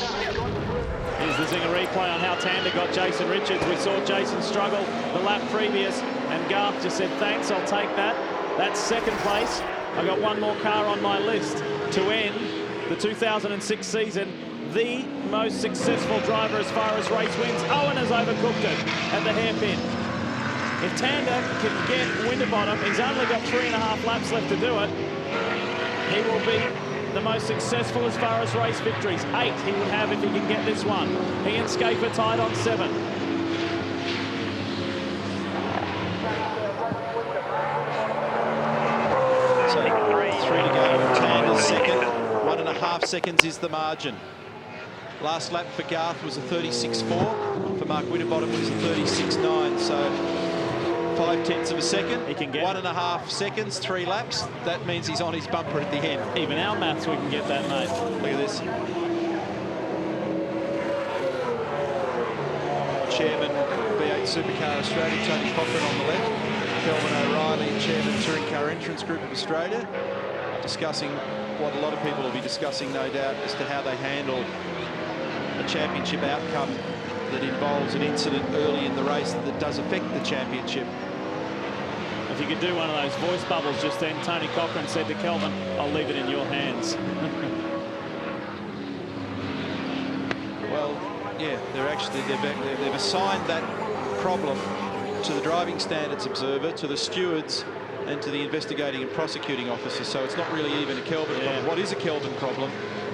Here's the Zinger replay on how Tander got Jason Richards. We saw Jason struggle the lap previous, and Garth just said, thanks, I'll take that. That's second place. I got one more car on my list to end the 2006 season. The most successful driver as far as race wins. Owen has overcooked it at the hairpin. If Tander can get Winterbottom, he's only got 3.5 laps left to do it. He will be the most successful as far as race victories. 8 he would have if he can get this one. He and Schaefer tied on 7. So 3 to go. Tander's second. 1.5 seconds is the margin. Last lap for Garth was a 36.4. For Mark Winterbottom was a 36.9. So 0.5 of a second. He can get 1.5 seconds, 3 laps. That means he's on his bumper at the end. Even our maths, we can get that, mate. Look at this. Chairman V8 Supercar Australia, Tony Cochran on the left. Kelvin O'Reilly, Chairman Touring Car Entrance Group of Australia, discussing what a lot of people will be discussing, no doubt, as to how they handle a championship outcome that involves an incident early in the race that does affect the championship. If you could do one of those voice bubbles just then, Tony Cochran said to Kelvin, I'll leave it in your hands. Well, yeah, they've assigned that problem to the Driving Standards Observer, to the stewards, and to the investigating and prosecuting officer. So it's not really even a Kelvin problem. What is a Kelvin problem,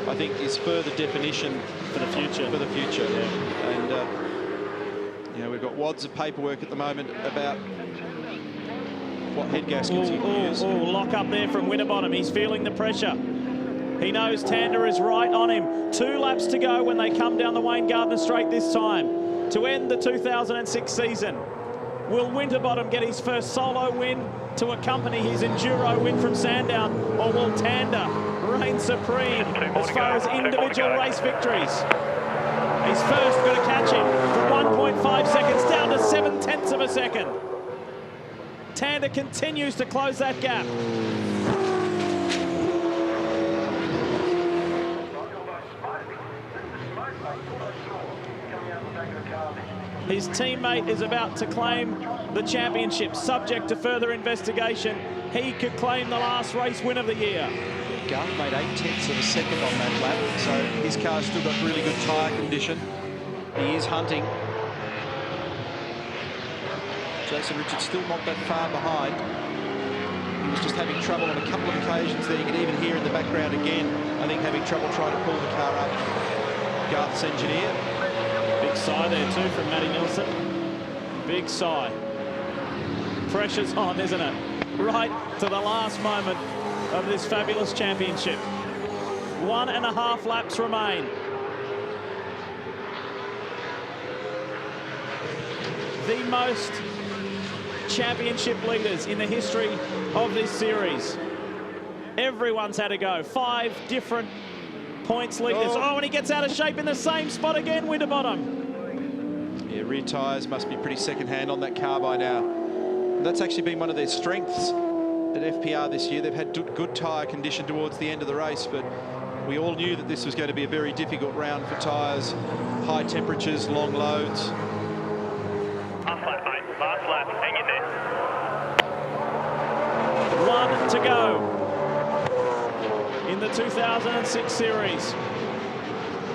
I think, is further definition for the future. For the future, yeah. And you know, we've got wads of paperwork at the moment about what head gaskets you can use. Lock up there from Winterbottom. He's feeling the pressure. He knows Tander is right on him. 2 laps to go when they come down the Wayne Gardner Straight this time to end the 2006 season. Will Winterbottom get his first solo win to accompany his Enduro win from Sandown, or will Tander reign supreme as far as individual race victories? He's first going to catch him from 1.5 seconds down to 0.7 of a second. Tander continues to close that gap. His teammate is about to claim the championship. Subject to further investigation, he could claim the last race win of the year. Garth made 0.8 of a second on that lap, so his car's still got really good tyre condition. He is hunting. Jason Richards still not that far behind. He was just having trouble on a couple of occasions there. You could even hear in the background again, I think, having trouble trying to pull the car up. Garth's engineer. Big sigh there too from Matty Nilsson. Big sigh. Pressure's on, isn't it? Right to the last moment of this fabulous championship. 1.5 laps remain. The most championship leaders in the history of this series. Everyone's had a go. 5 different points leaders. Oh, and he gets out of shape in the same spot again, Winterbottom. Yeah, rear tyres must be pretty second-hand on that car by now. And that's actually been one of their strengths at FPR this year. They've had good tyre condition towards the end of the race, but we all knew that this was going to be a very difficult round for tyres. High temperatures, long loads. Last lap, mate. Last lap. Hang in there. 1 to go in the 2006 series.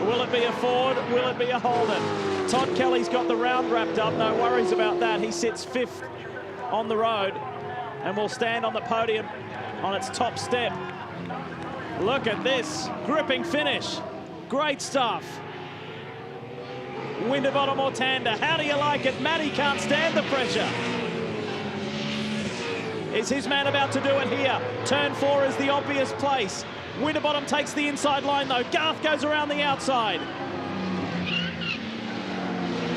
Will it be a Ford? Will it be a Holden? Todd Kelly's got the round wrapped up. No worries about that. He sits 5th on the road and will stand on the podium on its top step. Look at this gripping finish. Great stuff. Winterbottom or Tander, how do you like it? Matty can't stand the pressure. Is his man about to do it here? Turn 4 is the obvious place. Winterbottom takes the inside line though. Garth goes around the outside.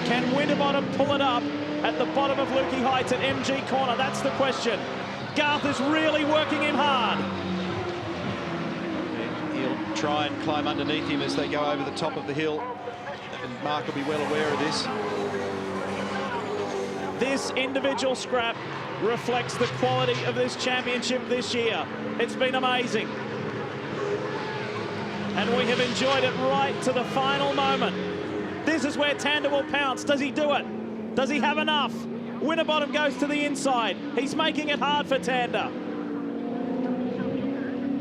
Can Winterbottom pull it up at the bottom of Lukey Heights at MG Corner? That's the question. Garth is really working him hard. He'll try and climb underneath him as they go over the top of the hill. And Mark will be well aware of this. This individual scrap reflects the quality of this championship this year. It's been amazing. And we have enjoyed it right to the final moment. This is where Tander will pounce. Does he do it? Does he have enough? Winterbottom goes to the inside. He's making it hard for Tander.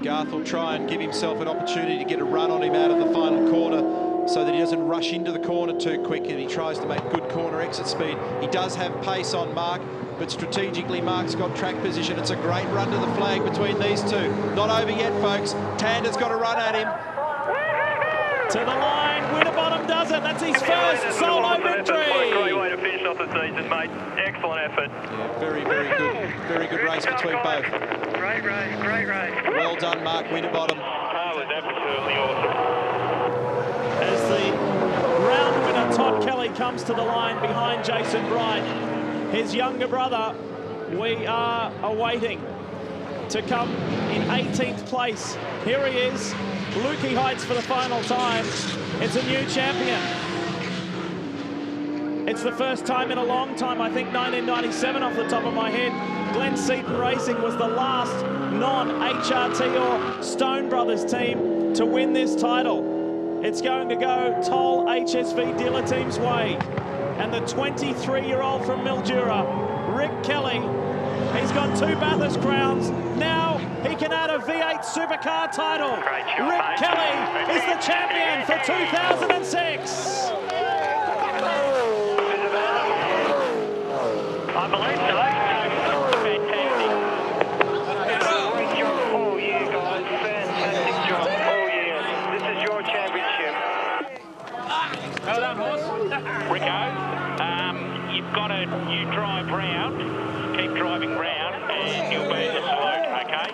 Garth will try and give himself an opportunity to get a run on him out of the final corner so that he doesn't rush into the corner too quick, and he tries to make good corner exit speed. He does have pace on Mark, but strategically Mark's got track position. It's a great run to the flag between these two. Not over yet, folks. Tander's got a run at him. To the line, Winterbottom does it. That's his first solo victory. Great way to finish off the season, mate. Excellent effort. Yeah, very, very good. Very good race between both. Great race, great race. Well done, Mark Winterbottom. That was absolutely awesome. As the round winner, Todd Kelly, comes to the line behind Jason Bright. His younger brother, we are awaiting to come in 18th place. Here he is, Lukey Heights for the final time. It's a new champion. It's the first time in a long time, I think 1997 off the top of my head. Glenn Seaton Racing was the last non-HRT or Stone Brothers team to win this title. It's going to go Toll HSV dealer team's way. And the 23-year-old from Mildura, Rick Kelly, he's got 2 Bathurst crowns. Now he can add a V8 supercar title. Rick Kelly is the champion for 2006. I believe so. Fantastic. Great job all year, guys. Fantastic job all year. This is your championship. Well done, horse. Rico, you drive round, keep driving round, and you'll be in the salute, okay?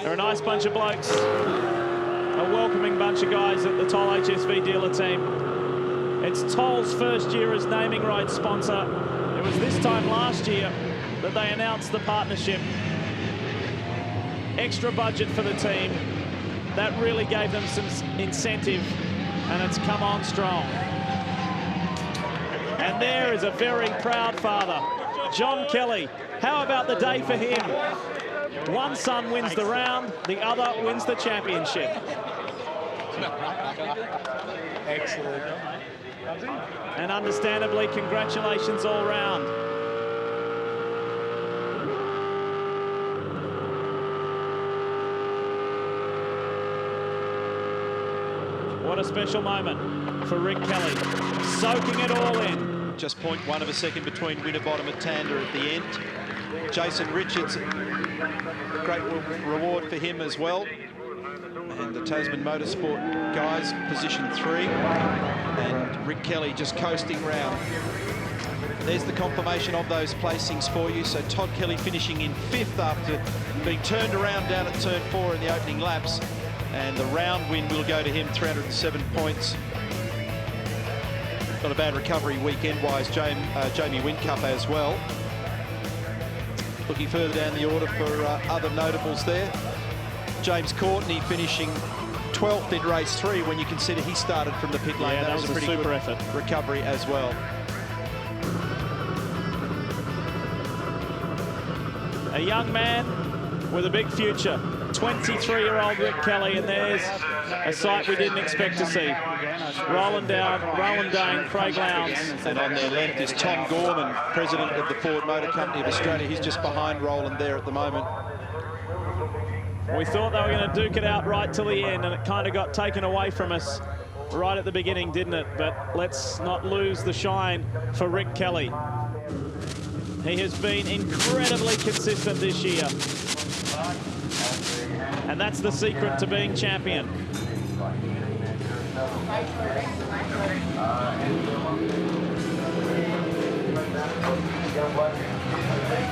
They're a nice bunch of blokes. A welcoming bunch of guys at the Toll HSV dealer team. It's Toll's first year as naming rights sponsor. It was this time last year that they announced the partnership. Extra budget for the team. That really gave them some incentive, and it's come on strong. And there is a very proud father, John Kelly. How about the day for him? One son wins the round, the other wins the championship. Excellent. And understandably, congratulations all round. What a special moment for Rick Kelly, soaking it all in. Just 0.1 of a second between Winterbottom and Tander at the end. Jason Richards, great reward for him as well. And the Tasman Motorsport guys, position 3. And Rick Kelly just coasting round. There's the confirmation of those placings for you. So Todd Kelly finishing in 5th after being turned around down at turn 4 in the opening laps. And the round win will go to him, 307 points. Got a bad recovery weekend-wise, Jamie Whincup as well. Looking further down the order for other notables there. James Courtney finishing 12th in race 3 when you consider he started from the pit lane. Yeah, that was a pretty super good effort. Recovery as well. A young man with a big future. 23-year-old Rick Kelly, and there's a sight we didn't expect to see. Roland Dane, Craig Lowndes. And on their left is Tom Gorman, president of the Ford Motor Company of Australia. He's just behind Roland there at the moment. We thought they were going to duke it out right till the end, and it kind of got taken away from us right at the beginning, didn't it? But let's not lose the shine for Rick Kelly. He has been incredibly consistent this year. And that's the secret to being champion.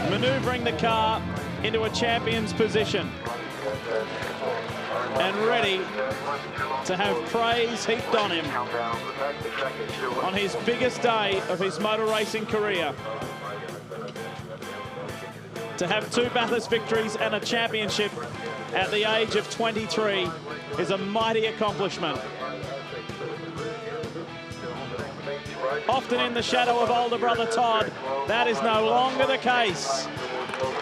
Maneuvering the car into a champion's position and ready to have praise heaped on him on his biggest day of his motor racing career. To have 2 Bathurst victories and a championship at the age of 23 is a mighty accomplishment. Often in the shadow of older brother Todd, that is no longer the case.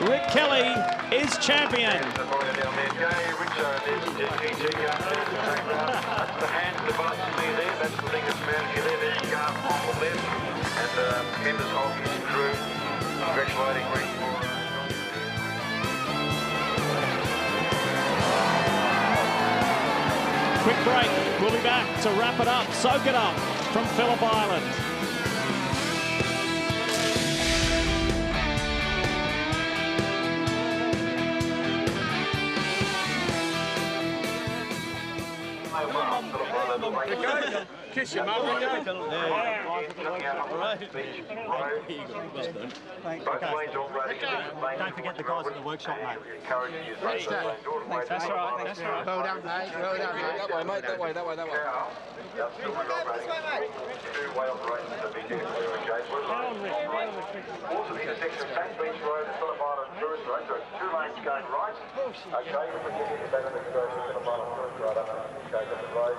Rick Kelly is champion. Quick break. We'll be back to wrap it up, soak it up from Phillip Island. Kiss your mum. Don't forget the guys at the workshop, mate. Thanks, Dad. That's all right, that's all right. Well done, mate. Well done, mate. That way, mate. That way, that way, that way. Two-way operations have been given to also the intersection of St. Beach Road and Phillip Island Tourist Road, so 2 lanes going right. Okay, we're getting the back of the Phillip Island Tourist Road up the road.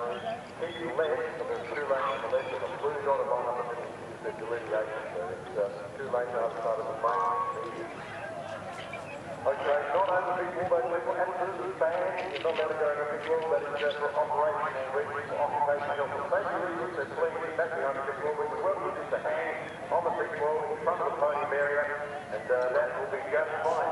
Keep left, and there's 2 lanes on the left, and a blue dot along up the delineation, so it's 2 lanes outside of the main. Okay, not over the big wall, but we're absolutely banned. You're not allowed to go in the big wall, that is just for operation and reasons, occupational health and safety reasons. There's cleaning back behind the big wall. We can welcome just a hand on the big wall in front of the podium area, and that will be just fine.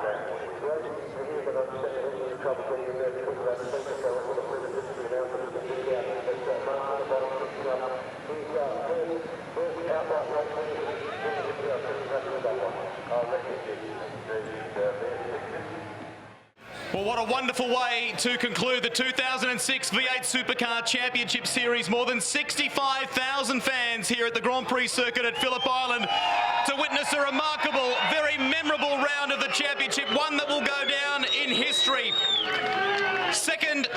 Well, what a wonderful way to conclude the 2006 V8 Supercar Championship Series. More than 65,000 fans here at the Grand Prix circuit at Phillip Island to witness a remarkable, very memorable round of the championship, one that will go down in history. Second,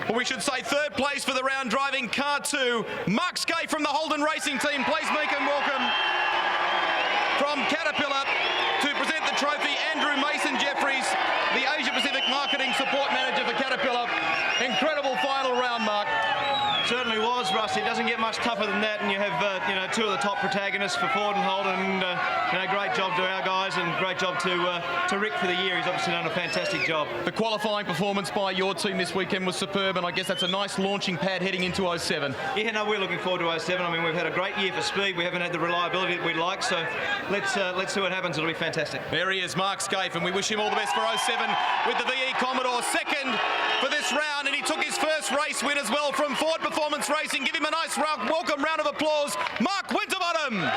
or we should say third place for the round driving car 2, Mark Skate from the Holden Racing team. Please make him welcome from Caterpillar to present the trophy, Andrew Mason Jeffries, the Asia Pacific Marketing Support Manager for Caterpillar. Incredible final round, Mark. Certainly was, Rusty. It doesn't get much tougher than that, and you have 2 of the top protagonists for Ford and Holden. And, great job to our guys, and great job to Rick for the year. He's obviously done a fantastic job. The qualifying performance by your team this weekend was superb, and I guess that's a nice launching pad heading into 07. Yeah, no, we're looking forward to 07. I mean, we've had a great year for speed. We haven't had the reliability that we'd like, so let's see what happens. It'll be fantastic. There he is, Mark Scaife, and we wish him all the best for 07 with the VE Commodore. Second for this round, and he took his first race win as well from Ford Performance Racing. Give him a nice welcome round of applause, Mark Winterbottom.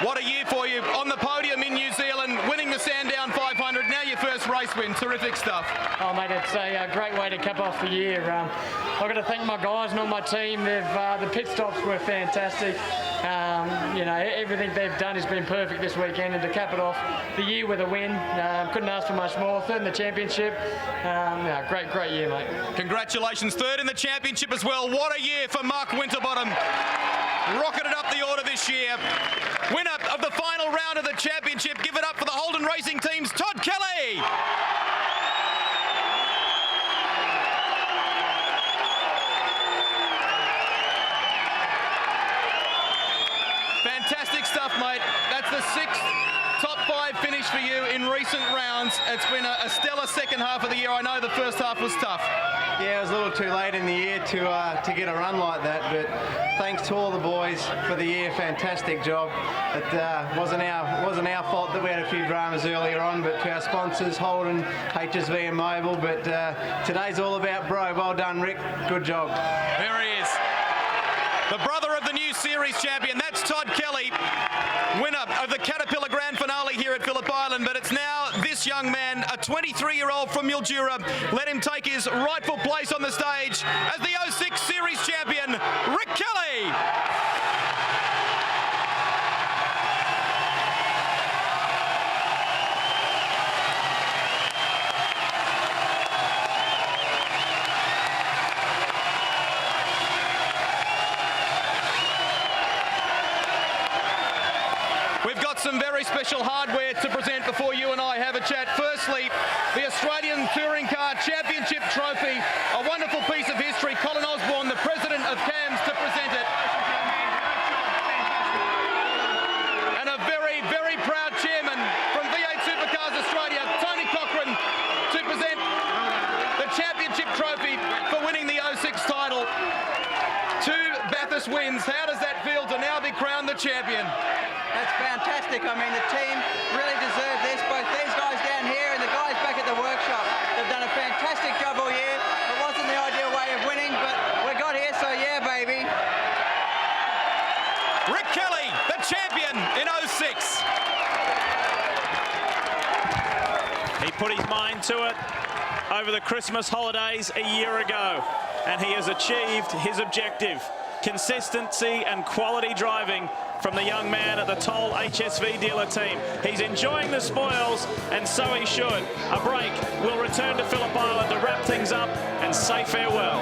What a year for you on the podium in New Zealand, winning the Sandown 500. Now your first race win. Terrific stuff. Oh, mate, it's a great way to cap off the year. I've got to thank my guys and all my team. The pit stops were fantastic. Everything they've done has been perfect this weekend, and to cap it off the year with a win, couldn't ask for much more. Third in the championship. Great year, mate. Congratulations, third in the championship as well. What a year for Mark Winterbottom. Rocketed up the order this year. Winner of the final round of the championship. Give it up for the Holden Racing team's Todd Kelly. Fantastic stuff, mate. That's the 6th top 5 finish for you in recent rounds. it's been a stellar second half of the year. I know the first half was tough. Yeah, it was a little too late in the year to get a run like that, but thanks to all the boys for the year. Fantastic job. It wasn't our fault that we had a few dramas earlier on, but to our sponsors, Holden, HSV and Mobile. But today's all about Bro. Well done, Rick. Good job. There he is. The brother of the new series champion, that's Todd Kelly, winner of the Caterpillar Grand Finale here at Phillip Island. But it's now this young man, a 23-year-old from Mildura. Let him take his rightful place on the stage as the 06 series champion, Rick Kelly. Some very special hardware to present before you and I have a chat. Firstly, the Australian Touring Car Championship trophy, a wonderful piece of history. Colin Osborne, the president of CAMS, to present it. And a very, very proud chairman from V8 Supercars Australia, Tony Cochran, to present the championship trophy for winning the 06 title. 2 Bathurst wins. How does that feel to now be crowned the champion? That's fantastic. I mean, the team really deserve this. Both these guys down here and the guys back at the workshop. They've done a fantastic job all year. It wasn't the ideal way of winning, but we got here, so yeah, baby. Rick Kelly, the champion in 06. He put his mind to it over the Christmas holidays a year ago, and he has achieved his objective. Consistency and quality driving from the young man at the Toll HSV dealer team. He's enjoying the spoils, and so he should. A break. We'll return to Phillip Island to wrap things up and say farewell.